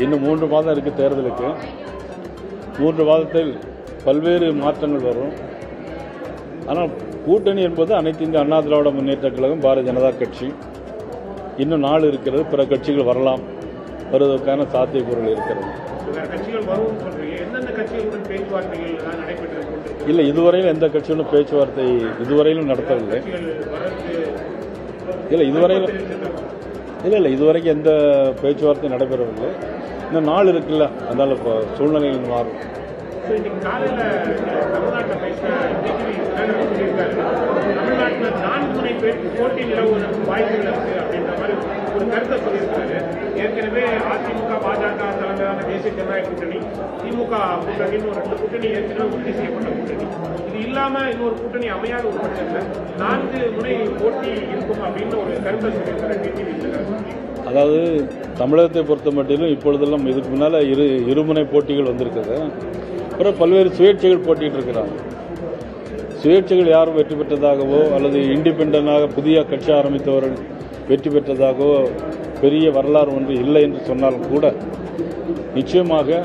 இன்னும் 3 மாதம் இருக்கு தேர்தலுக்கு. 3 மாதத்தில் பல்வேறு மாற்றங்கள் வரும். ஆனால் கூட்டணி என்பது அனைத்து இந்திய அண்ணா திராவிட முன்னேற்ற கழகம், பாரதிய ஜனதா கட்சி. இன்னும் நாள் இருக்கிறது, பிற கட்சிகள் வரலாம், வருவதற்கான சாத்தியக்கூறுகள் இருக்கிறது. இல்லை, இதுவரையில் எந்த கட்சியோடும் பேச்சுவார்த்தை இதுவரையிலும் நடத்தவில்லை. இல்லை இதுவரைக்கும் எந்த பேச்சுவார்த்தை நடைபெறவில்லை. இன்னும் நாள் இருக்குல்ல, அதனால இப்போ சூழ்நிலைகள் மாறும். தமிழ்நாட்டில் 4 முனை போட்டி நிலவுவதற்கு வாய்ப்புகள் இருக்கு அப்படின்ற மாதிரி ஒரு கருத்தை சொல்லியிருக்காரு. ஏற்கனவே அதிமுக, பாஜக தலைமையிலான தேசிய ஜனநாயக கூட்டணி, திமுக கூட்டணின்னு ஒரு 2 கூட்டணி ஏற்கனவே உறுதி செய்யப்பட்ட கூட்டணி. இது இல்லாம இன்னொரு கூட்டணி அமையாத ஒரு பட்சத்தில் 4 முனை போட்டி இருக்கும் அப்படின்னு ஒரு கருத்தை சொல்லியிருக்காரு டிடிவி. அதாவது தமிழகத்தை பொறுத்த மட்டிலும் இப்பொழுதெல்லாம் இதுக்கு முன்னால் இருமுனை போட்டிகள் வந்திருக்குது. அப்புறம் பல்வேறு சுயேட்சைகள் போட்டிட்டு இருக்கிறாங்க. சுயேட்சைகள் யாரும் வெற்றி பெற்றதாகவோ அல்லது இண்டிபெண்டாக புதிய கட்சி ஆரம்பித்தவர்கள் வெற்றி பெற்றதாகவோ பெரிய வரலாறு ஒன்று இல்லை என்று சொன்னாலும் கூட நிச்சயமாக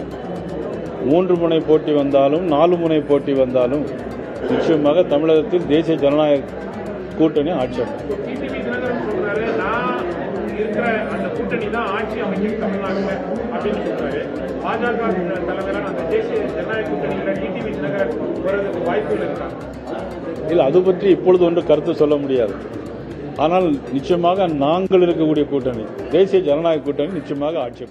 3 முனை போட்டி வந்தாலும் 4 முனை போட்டி வந்தாலும் நிச்சயமாக தமிழகத்தில் தேசிய ஜனநாயக கூட்டணி ஆட்சி அந்த கூட்டணி தான் ஆட்சி அமைக்கும் தமிழ்நாட்டில் அப்படின்னு சொல்றாரு. பாஜக தலைமையிலான அந்த தேசிய ஜனநாயக கூட்டணியில் டிடிவி தினகரன் வருவதற்கு வாய்ப்புகள் இருக்காங்க. இல்லை, அது பற்றி இப்பொழுது ஒன்று கருத்து சொல்ல முடியாது. ஆனால் நிச்சயமாக நாங்கள் இருக்கக்கூடிய கூட்டணி தேசிய ஜனநாயக கூட்டணி நிச்சயமாக ஆட்சி